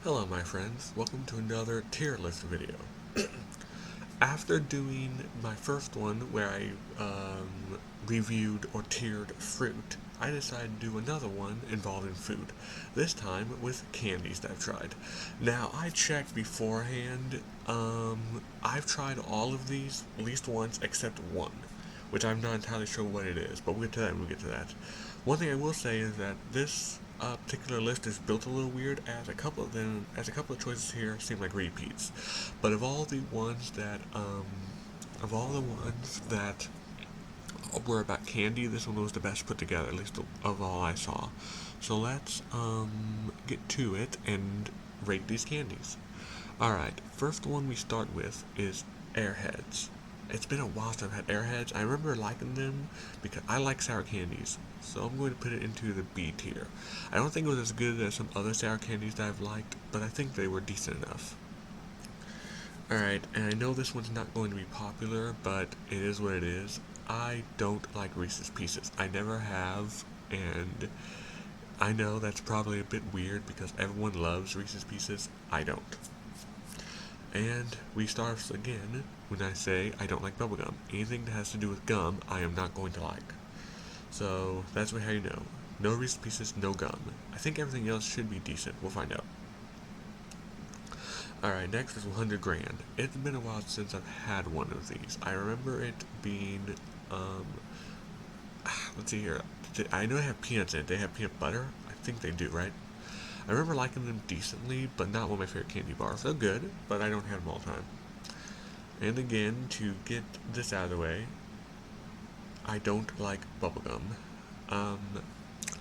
Hello my friends, welcome to another tier list video. After doing my first one where I reviewed or tiered fruit, I decided to do another one involving food, this time with candies that I've tried. Now I checked beforehand, I've tried all of these at least once except one, which I'm not entirely sure what it is, but we'll get to that when we get to that. One thing I will say is that this particular list is built a little weird, as a couple of choices here seem like repeats. But of all the ones that were about candy, this one was the best put together, at least of all I saw. So let's get to it and rate these candies. Alright, first one we start with is Airheads. It's been a while since I've had Airheads. I remember liking them because I like sour candies, so I'm going to put it into the B tier. I don't think it was as good as some other sour candies that I've liked, but I think they were decent enough. Alright, and I know this one's not going to be popular, but it is what it is. I don't like Reese's Pieces. I never have, and I know that's probably a bit weird because everyone loves Reese's Pieces. I don't. And we start again when I say I don't like bubblegum. Anything that has to do with gum, I am not going to like. So that's how you know. No Reese's Pieces, no gum. I think everything else should be decent. We'll find out. Alright, next is 100 Grand. It's been a while since I've had one of these. I remember it being, let's see here. I know they have peanuts in it. They have peanut butter? I think they do, right? I remember liking them decently, but not one of my favorite candy bars. They're good, but I don't have them all the time. And again, to get this out of the way, I don't like bubblegum. Um,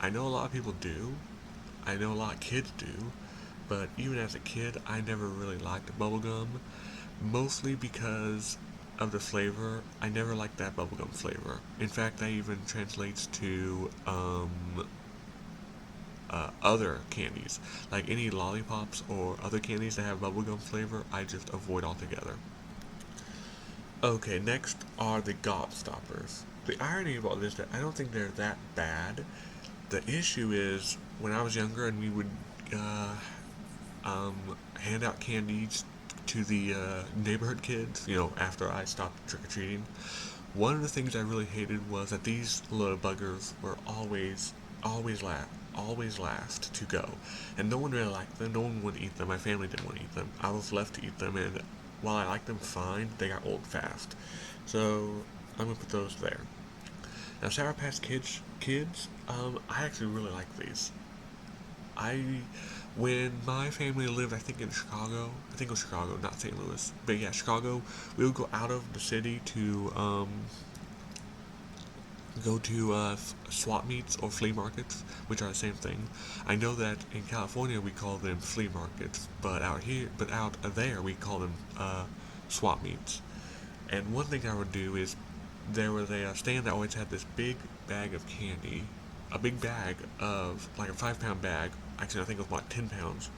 I know a lot of people do. I know a lot of kids do. But even as a kid, I never really liked bubblegum. Mostly because of the flavor. I never liked that bubblegum flavor. In fact, that even translates to other candies. Like any lollipops or other candies that have bubblegum flavor, I just avoid altogether. Okay, next are the gobstoppers. The irony about this is that I don't think they're that bad. The issue is when I was younger and we would uh, hand out candies to the neighborhood kids, after I stopped trick or treating. One of the things I really hated was that these little buggers were always last to go, and no one really liked them. No one would eat them. My family didn't want to eat them. I was left to eat them, and while I liked them fine, they got old fast. So I'm gonna put those there. Now, Sour Patch Kids, I actually really like these. I when my family lived, I think in Chicago. I think it was Chicago, not St. Louis, but yeah, Chicago. We would go out of the city to go to swap meets or flea markets, which are the same thing. I know that in California we call them flea markets, but out there we call them swap meets. And one thing I would do is there was a stand that always had this big bag of candy, a big bag of like a 5 pound bag. Actually, I think it was about 10 pounds.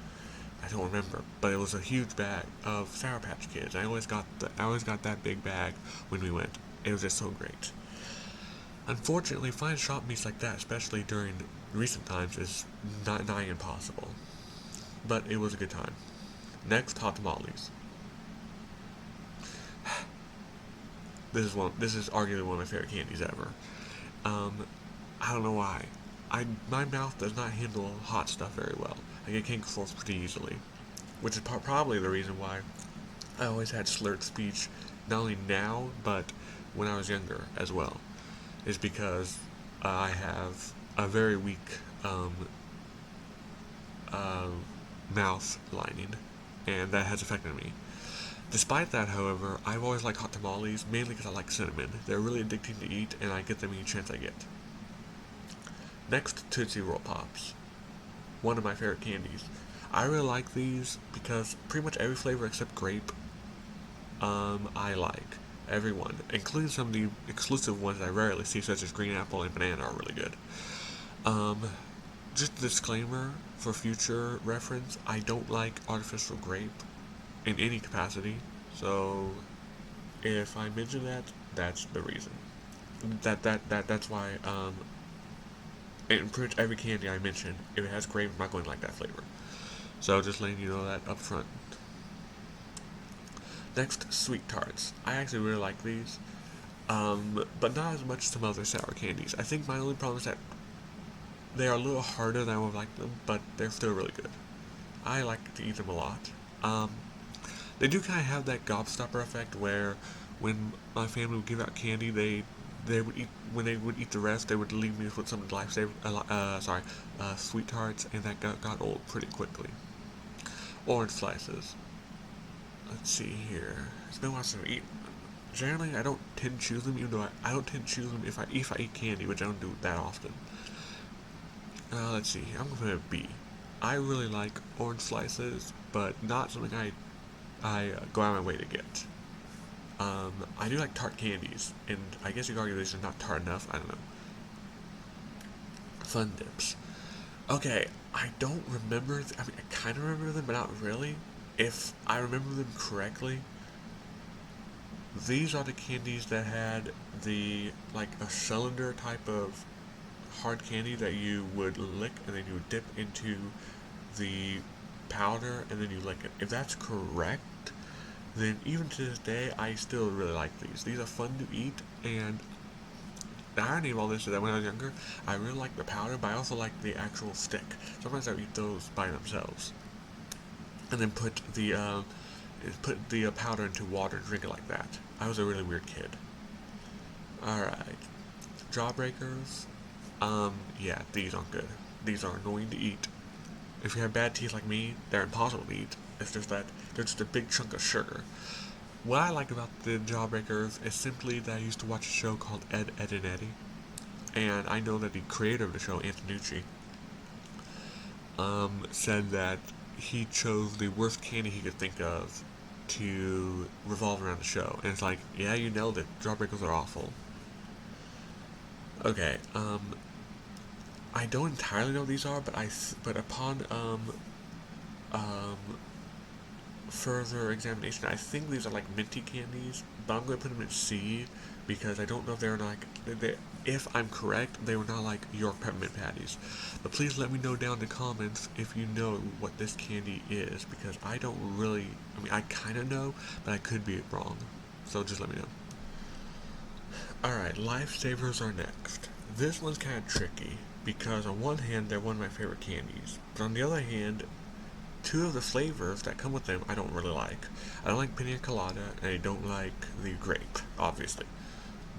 I don't remember, but it was a huge bag of Sour Patch Kids. I always got that big bag when we went. It was just so great. Unfortunately, finding shop meets like that, especially during recent times, is not nigh impossible. But it was a good time. Next, hot tamales. This is arguably one of my favorite candies ever. Um, I don't know why. My mouth does not handle hot stuff very well. I get canker sores pretty easily, which is probably the reason why I always had slurred speech, not only now but when I was younger as well. Is because I have a very weak uh, mouth lining, and that has affected me. Despite that, however, I've always liked hot tamales, mainly because I like cinnamon. They're really addicting to eat, and I get them any chance I get. Next, Tootsie Roll Pops. One of my favorite candies. I really like these because pretty much every flavor except grape, I like. Everyone, including some of the exclusive ones I rarely see, such as green apple and banana, are really good. Um, just a disclaimer for future reference: I don't like artificial grape in any capacity. So if I mention that, that's the reason. That's why. In pretty much every candy I mention, if it has grape, I'm not going to like that flavor. So just letting you know that up front. Next, sweet tarts. I actually really like these, but not as much as some other sour candies. I think my only problem is that they are a little harder than I would like them, but they're still really good. I like to eat them a lot. Um, they do kind of have that gobstopper effect where when my family would give out candy, they would eat when they would eat the rest, they would leave me with some lifesaver, sweet tarts, and that got old pretty quickly. Orange slices. Let's see here. It's been a while since I eat. Generally, I don't tend to choose them, even though I don't tend to choose them if I eat candy, which I don't do that often. Let's see. I'm gonna put a B. I really like orange slices, but not something I go out of my way to get. I do like tart candies, and I guess you could argue these are not tart enough. I don't know. Fun dips. Okay, I don't remember. I mean, I kind of remember them, but not really. If I remember them correctly, these are the candies that had the like a cylinder type of hard candy that you would lick and then you would dip into the powder and then you lick it. If that's correct, then even to this day, I still really like these. These are fun to eat, and the irony of all this is that when I was younger, I really liked the powder, but I also liked the actual stick. Sometimes I would eat those by themselves, and then put the powder into water and drink it like that. I was a really weird kid. Alright. Jawbreakers. Yeah, these aren't good. These are annoying to eat. If you have bad teeth like me, they're impossible to eat. It's just that they're just a big chunk of sugar. What I like about the Jawbreakers is simply that I used to watch a show called Ed, Edd and Eddy, and I know that the creator of the show, Antonucci, said that he chose the worst candy he could think of to revolve around the show. And it's like, yeah, you nailed it. Jawbreakers are awful. Okay, I don't entirely know what these are, but upon um, further examination, I think these are like minty candies, but I'm going to put them in C because I don't know if they're like, if I'm correct, they were not like York peppermint patties. But please let me know down in the comments if you know what this candy is, because I don't really, I mean, I kind of know, but I could be wrong. So just let me know. Alright, lifesavers are next. This one's kind of tricky because on one hand, they're one of my favorite candies, but on the other hand, two of the flavors that come with them I don't really like. I don't like pina colada, and I don't like the grape, obviously.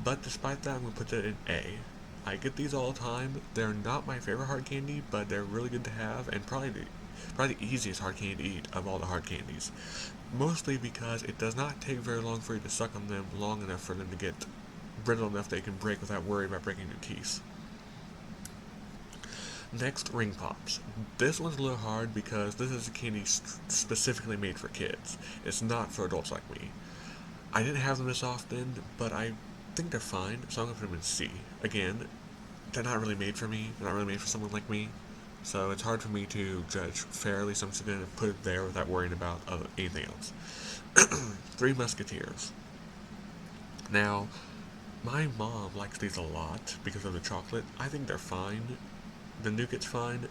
But despite that, I'm going to put that in A. I get these all the time. They're not my favorite hard candy, but they're really good to have, and probably the easiest hard candy to eat of all the hard candies. Mostly because it does not take very long for you to suck on them long enough for them to get brittle enough they can break without worry about breaking your teeth. Next, ring pops. This one's a little hard because this is a candy specifically made for kids. It's not for adults like me. I didn't have them this often, but I think they're fine, so I'm going to put them in C. Again, they're not really made for me. They're not really made for someone like me. So it's hard for me to judge fairly, so I'm just going to put it there without worrying about anything else. Three Musketeers. Now, my mom likes these a lot because of the chocolate. I think they're fine. The nougat's fine.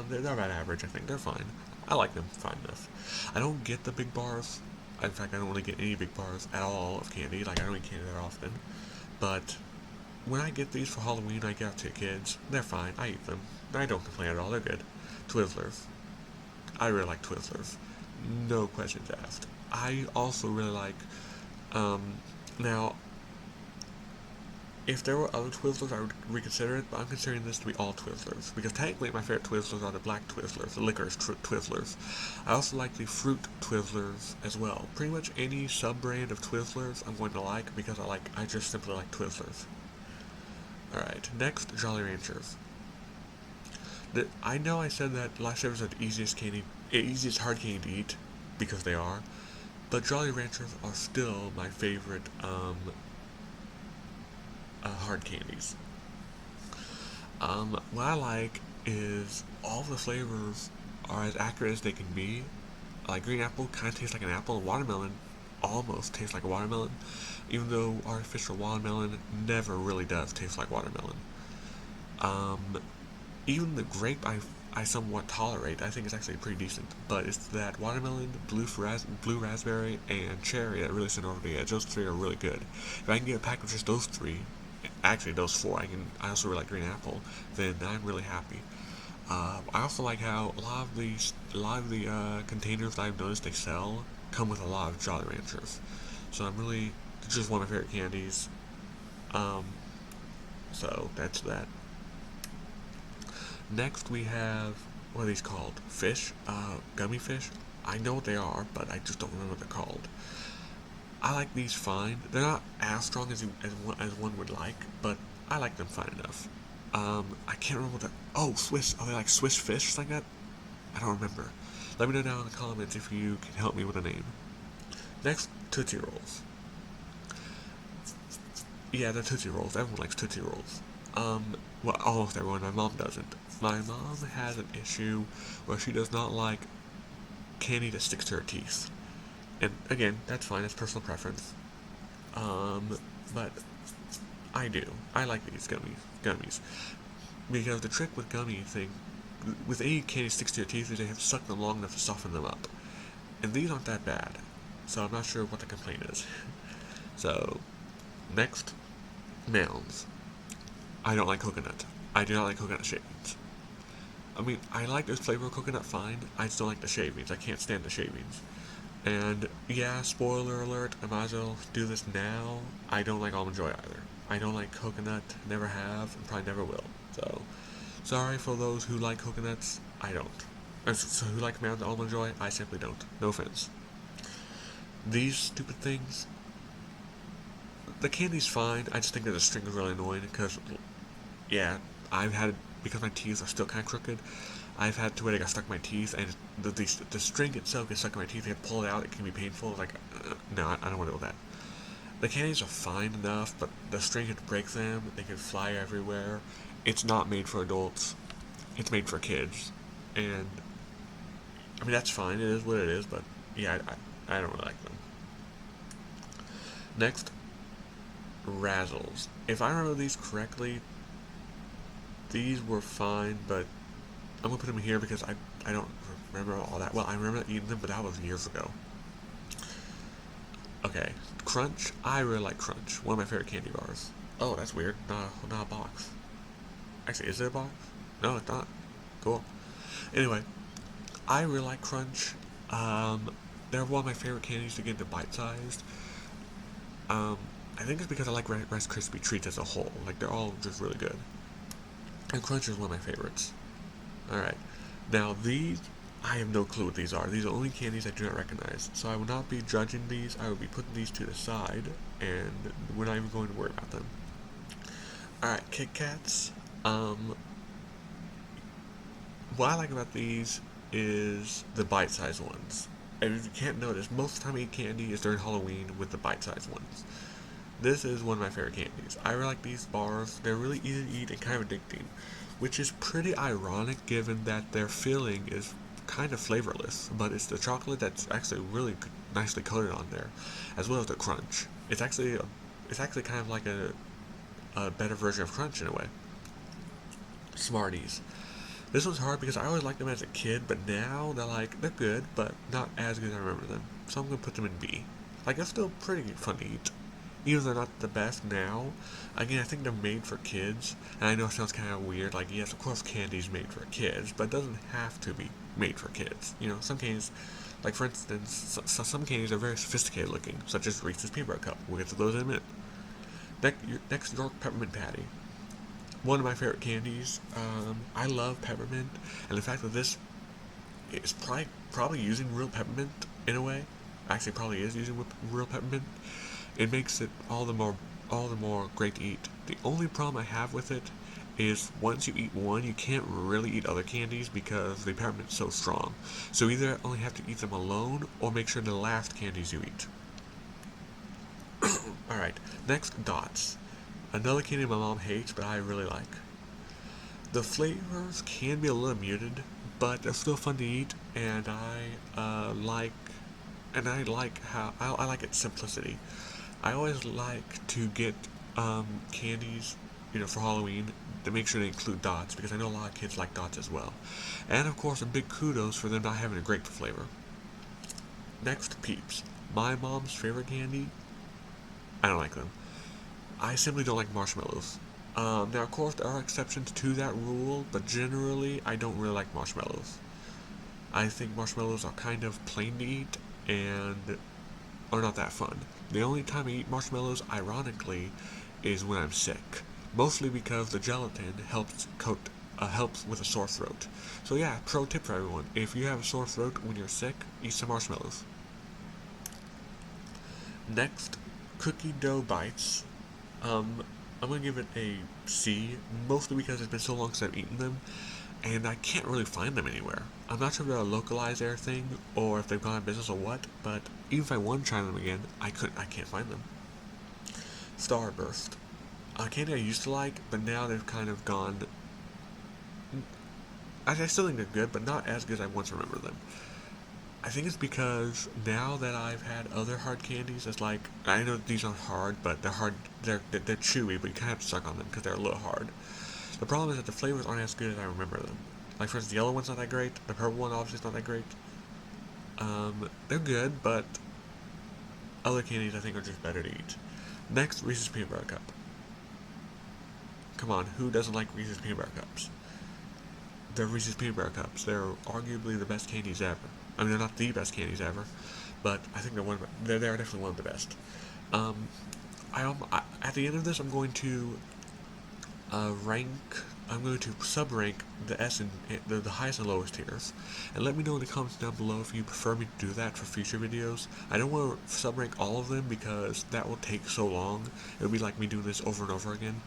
They're about average, I think. They're fine. I like them fine enough. I don't get the big bars. In fact, I don't really get any big bars at all of candy. Like, I don't eat candy that often. But when I get these for Halloween, I get out to kids. They're fine. I eat them. I don't complain at all. They're good. Twizzlers. I really like Twizzlers. No questions asked. I also really like, now, if there were other Twizzlers, I would reconsider it, but I'm considering this to be all Twizzlers, because technically my favorite Twizzlers are the black Twizzlers, the licorice Twizzlers. I also like the fruit Twizzlers as well. Pretty much any sub-brand of Twizzlers I'm going to like, because I just simply like Twizzlers. Alright, next, Jolly Ranchers. I know I said that Lifesavers are the easiest hard candy to eat, because they are, but Jolly Ranchers are still my favorite, hard candies. What I like is all the flavors are as accurate as they can be. Like green apple kind of tastes like an apple, and watermelon almost tastes like a watermelon, even though artificial watermelon never really does taste like watermelon. Even the grape, I somewhat tolerate. I think it's actually pretty decent, but it's that watermelon, blue raspberry, and cherry that really sent over the edge. Those three are really good. If I can get a pack of just those three, actually those four, I also really like green apple, then I'm really happy. I also like how a lot of the containers that I've noticed they sell come with a lot of Jolly Ranchers. So it's just one of my favorite candies. Um, so that's that. Next we have, what are these called? Fish? Gummy fish? I know what they are, but I just don't remember what they're called. I like these fine. They're not as strong as one would like, but I like them fine enough. I can't remember what the, oh, Swiss, are they like Swiss fish, something like that? I don't remember. Let me know down in the comments if you can help me with a name. Next, Tootsie Rolls. Yeah, they're Tootsie Rolls. Everyone likes Tootsie Rolls. Well, almost everyone. My mom doesn't. My mom has an issue where she does not like candy that sticks to her teeth. And again, that's fine. That's personal preference. But I do. I like these gummies. Because the trick with with any candy sticks to your teeth is they have to suck them long enough to soften them up. And these aren't that bad. So I'm not sure what the complaint is. So, next, Mounds. I don't like coconut. I do not like coconut shavings. I mean, I like this flavor of coconut fine. I just don't like the shavings. I can't stand the shavings. And yeah, spoiler alert, I might as well do this now. I don't like almond joy either. I don't like coconut, never have, and probably never will. So, sorry for those who like coconuts, I don't. So who like Mounds almond joy, I simply don't. No offense. These stupid things, the candy's fine. I just think that the string is really annoying because, yeah, I've had, because my teeth are still kind of crooked, I've had to where they got stuck in my teeth, and the string itself gets stuck in my teeth. I have to pull it out. It can be painful. Like, no, I don't want to deal with that. The candies are fine enough, but the string could break them. They could fly everywhere. It's not made for adults. It's made for kids, and I mean that's fine. It is what it is. But yeah, I don't really like them. Next, Razzles. If I remember these correctly, these were fine, but I'm gonna put them here because I don't remember all that. Well, I remember eating them, but that was years ago. Okay, Crunch. I really like Crunch. One of my favorite candy bars. Oh, that's weird. Not a box. Actually, is it a box? No, it's not. Cool. Anyway, I really like Crunch. They're one of my favorite candies to get into bite-sized. I think it's because I like Rice Krispie treats as a whole. Like, they're all just really good. And Crunch is one of my favorites. Alright. Now, these, I have no clue what these are. These are only candies I do not recognize. So I will not be judging these. I will be putting these to the side, and we're not even going to worry about them. Alright, Kit Kats. What I like about these is the bite-sized ones. And if you can't notice, most of the time I eat candy is during Halloween with the bite-sized ones. This is one of my favorite candies. I really like these bars. They're really easy to eat and kind of addicting, which is pretty ironic given that their filling is kind of flavorless, but it's the chocolate that's actually really nicely coated on there, as well as the crunch. It's actually kind of like a better version of Crunch in a way. Smarties. This one's hard because I always liked them as a kid, but now they're good, but not as good as I remember them. So I'm gonna put them in B. Like, they're still pretty fun to eat. Even though they're not the best now, again, I think they're made for kids. And I know it sounds kind of weird, like, yes, of course candy's made for kids, but it doesn't have to be made for kids. You know, some candies, like for instance, some candies are very sophisticated looking, such as Reese's Peanut Butter Cup. We'll get to those in a minute. Next, York Peppermint Patty. One of my favorite candies. I love peppermint, and the fact that this is probably using real peppermint in a way, actually probably is using real peppermint. It makes it all the more great to eat. The only problem I have with it is once you eat one, you can't really eat other candies because the peppermint's so strong. So either only have to eat them alone or make sure the last candies you eat. Alright, next, Dots. Another candy my mom hates, but I really like. The flavors can be a little muted, but they're still fun to eat, and I like its simplicity. I always like to get candies for Halloween, to make sure they include dots, because I know a lot of kids like dots as well. And of course, a big kudos for them not having a grape flavor. Next, Peeps. My mom's favorite candy. I don't like them. I simply don't like marshmallows. Now, of course, there are exceptions to that rule, but generally, I don't really like marshmallows. I think marshmallows are kind of plain to eat and are not that fun. The only time I eat marshmallows, ironically, is when I'm sick. Mostly because the gelatin helps with a sore throat. So yeah, pro tip for everyone: if you have a sore throat when you're sick, eat some marshmallows. Next, cookie dough bites. I'm gonna give it a C, mostly because it's been so long since I've eaten them, and I can't really find them anywhere. I'm not sure if they're a localized air thing or if they've gone out of business or what, but even if I want to try them again, I can't find them. Starburst. A candy I used to like, but now they've kind of gone. I still think they're good, but not as good as I once remember them. I think it's because now that I've had other hard candies, it's like, I know these aren't hard, but they're hard. They're chewy, but you kind of have to suck on them because they're a little hard. The problem is that the flavors aren't as good as I remember them. Like, for instance, the yellow one's not that great. The purple one obviously is not that great. They're good, but other candies I think are just better to eat. Next, Reese's Peanut Butter Cup. Come on, who doesn't like Reese's Peanut Butter Cups? They're Reese's Peanut Butter Cups. They're arguably the best candies ever. I mean, they're not the best candies ever, but I think they're definitely one of the best. Um, at the end of this, I'm going to rank. I'm going to sub-rank the S and the highest and lowest tiers, and let me know in the comments down below if you prefer me to do that for future videos. I don't want to sub-rank all of them because that will take so long. It would be like me doing this over and over again.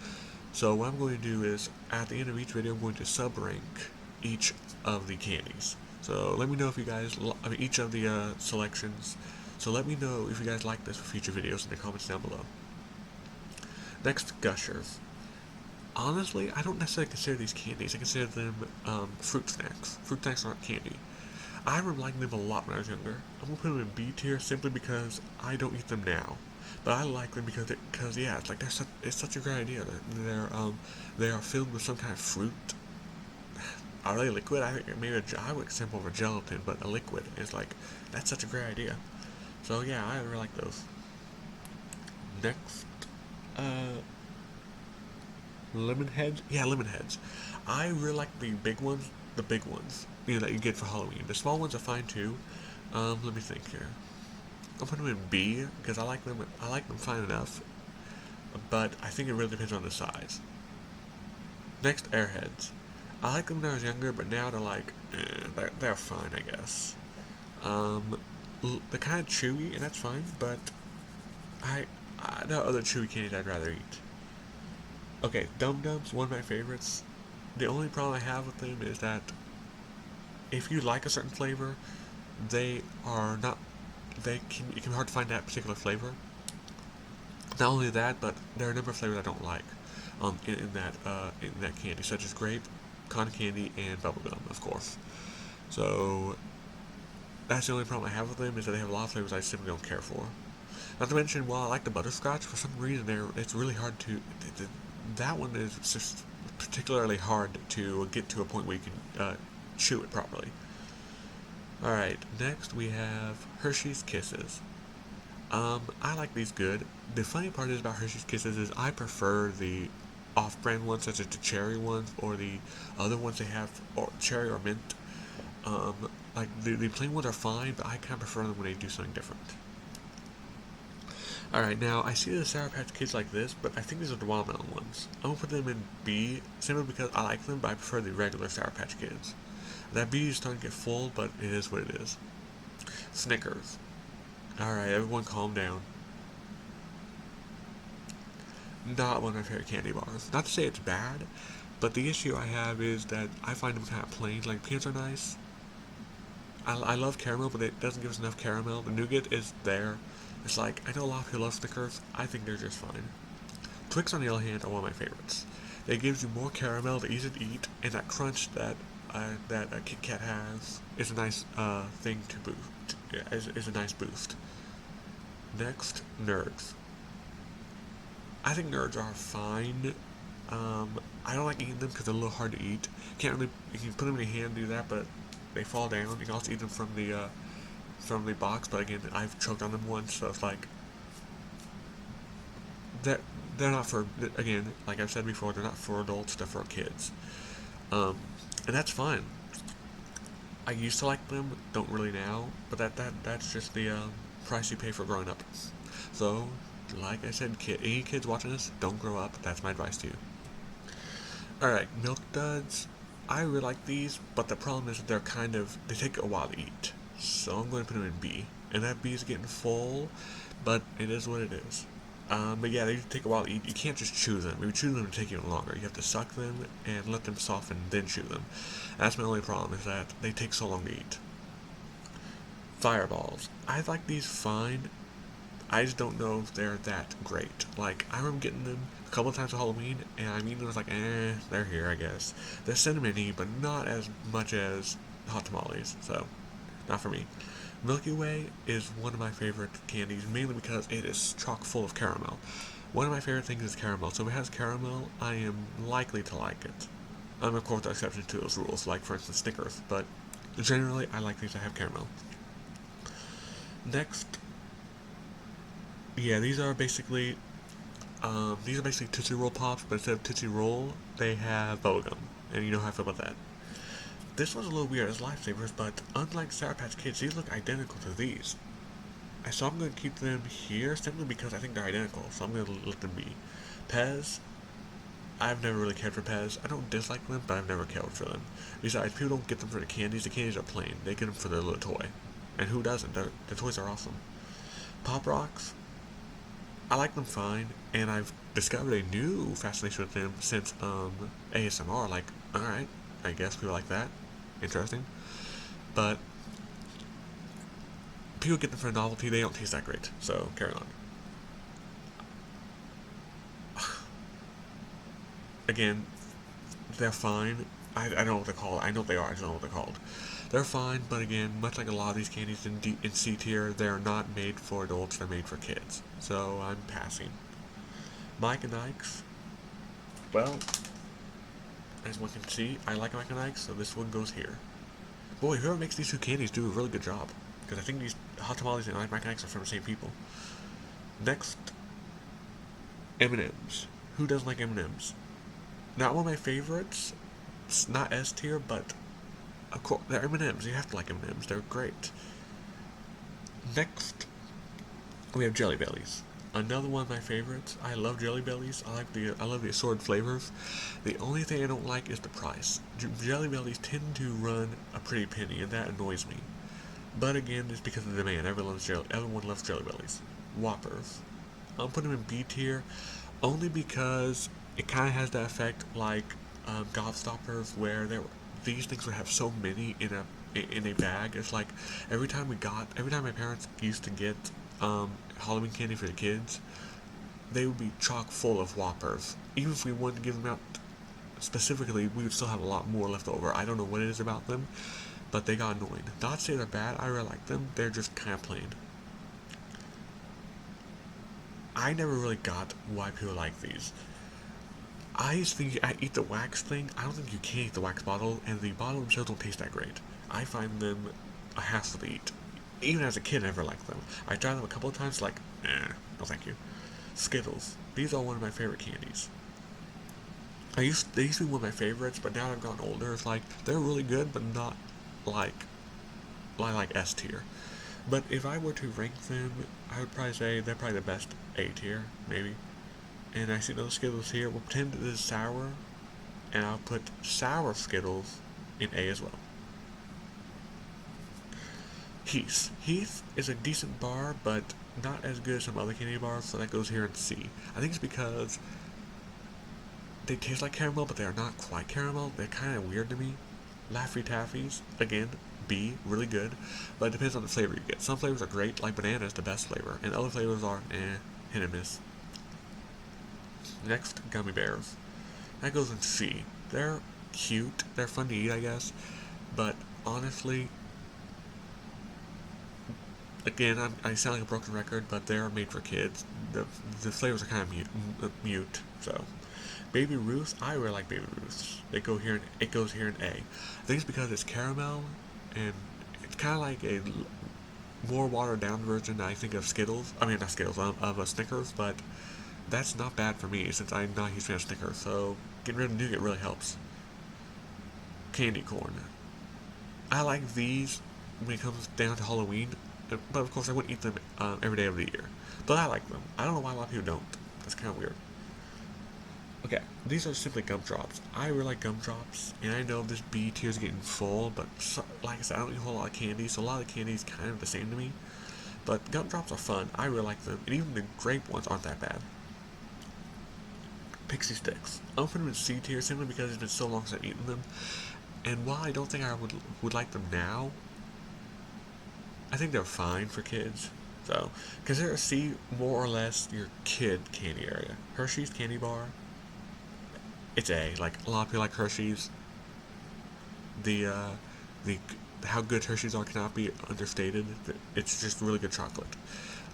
So what I'm going to do is, at the end of each video, I'm going to sub-rank each of the candies. So let me know if you guys, each of the selections. So let me know if you guys like this for future videos in the comments down below. Next, Gushers. Honestly, I don't necessarily consider these candies. I consider them fruit snacks. Fruit snacks aren't candy. I remember liking them a lot when I was younger. I'm gonna put them in B tier simply because I don't eat them now, but I like them because yeah, it's like it's such a great idea. They are filled with some kind of fruit. Are they liquid? I think maybe I would example of a gelatin, but a liquid is like, that's such a great idea. So yeah, I really like those. Next, lemon heads. Yeah, lemon heads. I really like the big ones. The big ones, that you get for Halloween. The small ones are fine too. Let me think here. I'll put them in B because I like them. I like them fine enough, but I think it really depends on the size. Next, airheads. I like them when I was younger, but now they're like, they're fine, I guess. They're kind of chewy, and that's fine, but there are other chewy candies I'd rather eat. Okay, Dum Dums, one of my favorites. The only problem I have with them is that if you like a certain flavor, they are not. It can be hard to find that particular flavor. Not only that, but there are a number of flavors I don't like in that candy, such as grape, cotton candy, and bubblegum, of course. So that's the only problem I have with them, is that they have a lot of flavors I simply don't care for. Not to mention, while I like the butterscotch, for some reason it's really hard to. That one is just particularly hard to get to a point where you can chew it properly. Alright, next we have Hershey's Kisses. I like these good. The funny part is about Hershey's Kisses is I prefer the off-brand ones, such as the cherry ones, or the other ones they have, or cherry or mint. Like, the plain ones are fine, but I kind of prefer them when they do something different. Alright, now, I see the Sour Patch Kids like this, but I think these are the watermelon ones. I'm gonna put them in B, simply because I like them, but I prefer the regular Sour Patch Kids. That B is starting to get full, but it is what it is. Snickers. Alright, everyone calm down. Not one of my favorite candy bars. Not to say it's bad, but the issue I have is that I find them kind of plain. Like, peanuts are nice. I love caramel, but it doesn't give us enough caramel. The nougat is there. It's like, I know a lot of people love Snickers. I think they're just fine. Twix, on the other hand, are one of my favorites. It gives you more caramel, they're easy to eat, and that crunch that a Kit Kat has is a nice thing to boost. Is a nice boost. Next, Nerds. I think Nerds are fine. I don't like eating them because they're a little hard to eat. Can't really, you can put them in your hand and do that, but they fall down. You can also eat them from the box, but again, I've choked on them once, so it's like they're they're not for, again, like I've said before, they're not for adults. They're for kids, um, and that's fine. I used to like them, don't really now, but that's just the price you pay for growing up. So, like I said, any kids watching this, don't grow up. That's my advice to you. All right, milk duds. I really like these, but the problem is they take a while to eat. So I'm going to put them in B, and that B is getting full, but it is what it is. But yeah, they take a while to eat. You can't just chew them. If you chew them, it'll take even longer. You have to suck them and let them soften, then chew them. That's my only problem, is that they take so long to eat. Fireballs. I like these fine. I just don't know if they're that great. Like, I remember getting them a couple of times for Halloween, and I mean, it was like, they're here, I guess. They're cinnamony, but not as much as hot tamales, so not for me. Milky Way is one of my favorite candies, mainly because it is chock full of caramel. One of my favorite things is caramel, so if it has caramel, I am likely to like it. Of course, there are exceptions to those rules, like, for instance, Snickers, but generally, I like things that have caramel. Next, yeah, these are basically Tootsie Roll Pops, but instead of Tootsie Roll, they have bubblegum, and you know how I feel about that. This one's a little weird as lifesavers, but unlike Sour Patch Kids, these look identical to these. So I'm going to keep them here simply because I think they're identical, so I'm going to let them be. Pez, I've never really cared for Pez. I don't dislike them, but I've never cared for them. Besides, people don't get them for the candies. The candies are plain. They get them for their little toy. And who doesn't? The toys are awesome. Pop Rocks, I like them fine, and I've discovered a new fascination with them since ASMR. Like, alright, I guess people like that. Interesting. But people get them for a novelty, they don't taste that great. So, carry on. Again, they're fine. I don't know what they're called. I know what they are, I just don't know what they're called. They're fine, but again, much like a lot of these candies in C tier, they're not made for adults, they're made for kids. So, I'm passing. Mike and Ike's, well, as one can see, I like Mike and Ike's, so this one goes here. Boy, whoever makes these two candies do a really good job. Because I think these hot tamales and Mike and Ike's are from the same people. Next, M&M's. Who doesn't like M&M's? Not one of my favorites. It's not S tier, but of course they're M&M's. You have to like M&M's. They're great. Next, we have Jelly Bellies. Another one of my favorites. I love Jelly Bellies. I love the assorted flavors. The only thing I don't like is the price. Jelly Bellies tend to run a pretty penny, and that annoys me. But again, it's because of the demand. Everyone loves Jelly Bellies. Whoppers. I'm putting them in B tier only because it kind of has that effect like Gobstoppers, where these things would have so many in a bag. It's like every time my parents used to get Halloween candy for the kids, they would be chock full of Whoppers. Even if we wanted to give them out specifically, we would still have a lot more left over. I don't know what it is about them, but they got annoying. Not to say they're bad, I really like them. They're just kind of plain. I never really got why people like these. I used to think I eat the wax thing. I don't think you can eat the wax bottle, and the bottle themselves don't taste that great. I find them a hassle to eat. Even as a kid, I never liked them. I tried them a couple of times, like, no thank you. Skittles. These are one of my favorite candies. They used to be one of my favorites, but now that I've gotten older, it's like, they're really good, but not like, like S tier. But if I were to rank them, I would probably say they're probably the best A tier, maybe. And I see those Skittles here. We'll pretend it is sour, and I'll put sour Skittles in A as well. Heath. Heath is a decent bar, but not as good as some other candy bars, so that goes here in C. I think it's because they taste like caramel, but they are not quite caramel. They're kind of weird to me. Laffy Taffies, again, B, really good, but it depends on the flavor you get. Some flavors are great, like banana is the best flavor, and other flavors are, hit and miss. Next, gummy bears. That goes in C. They're cute, they're fun to eat, I guess, but honestly, again, I sound like a broken record, but they're made for kids. The flavors are kind of mute, so. Baby Ruth, I really like Baby Ruths. It goes here in A. I think it's because it's caramel, and it's kind of like a more watered down version. I think of Skittles. I mean not Skittles, of a Snickers, but that's not bad for me since I'm not a huge fan of Snickers. So getting rid of nougat really helps. Candy corn. I like these when it comes down to Halloween, but of course I wouldn't eat them every day of the year. But I like them. I don't know why a lot of people don't. That's kind of weird. Okay, these are simply gumdrops. I really like gumdrops, and I know this B tier is getting full, but like I said, I don't eat a whole lot of candy, so a lot of the candy is kind of the same to me. But gumdrops are fun. I really like them, and even the grape ones aren't that bad. Pixie sticks. I'm putting them in C tier simply because it's been so long since I've eaten them, and while I don't think I would like them now, I think they're fine for kids. So consider C more or less your kid candy area. Hershey's candy bar, it's A. Like a lot of people like Hershey's. The the how good Hershey's are cannot be understated. It's just really good chocolate.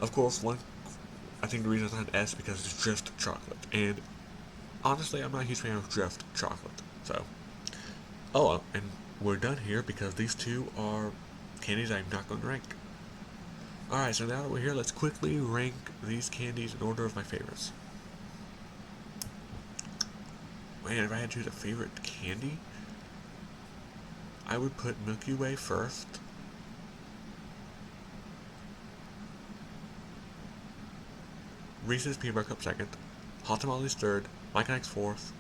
Of course, one I think the reason it's not an S because it's just chocolate, and honestly, I'm not a huge fan of drift chocolate. So, and we're done here because these two are candies I'm not going to rank. Alright, so now that we're here, let's quickly rank these candies in order of my favorites. Man, if I had to choose a favorite candy, I would put Milky Way first. Reese's Peanut Butter Cup second. Hot Tamales third. Mike and Ike's fourth.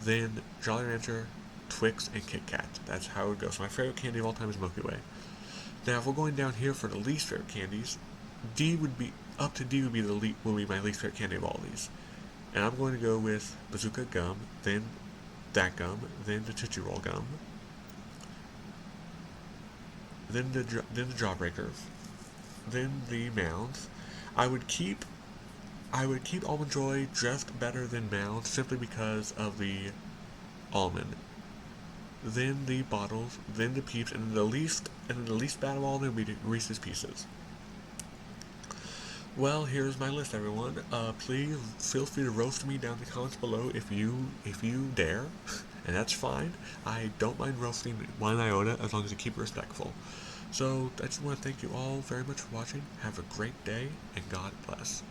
Then Jolly Rancher, Twix, and Kit Kat. That's how it would go. So my favorite candy of all time is Milky Way. Now, if we're going down here for the least favorite candies, D would be my least favorite candy of all these. And I'm going to go with Bazooka Gum, then that gum, then the Tootsie Roll gum, then the Jawbreakers, then the Mounds. I would keep Almond Joy just better than Mounds simply because of the almond. Then the bottles, then the Peeps, and then the least bad of all of them would be Reese's Pieces. Well, here's my list, everyone. Please feel free to roast me down in the comments below if you dare, and that's fine. I don't mind roasting one iota as long as you keep it respectful. So I just want to thank you all very much for watching. Have a great day, and God bless.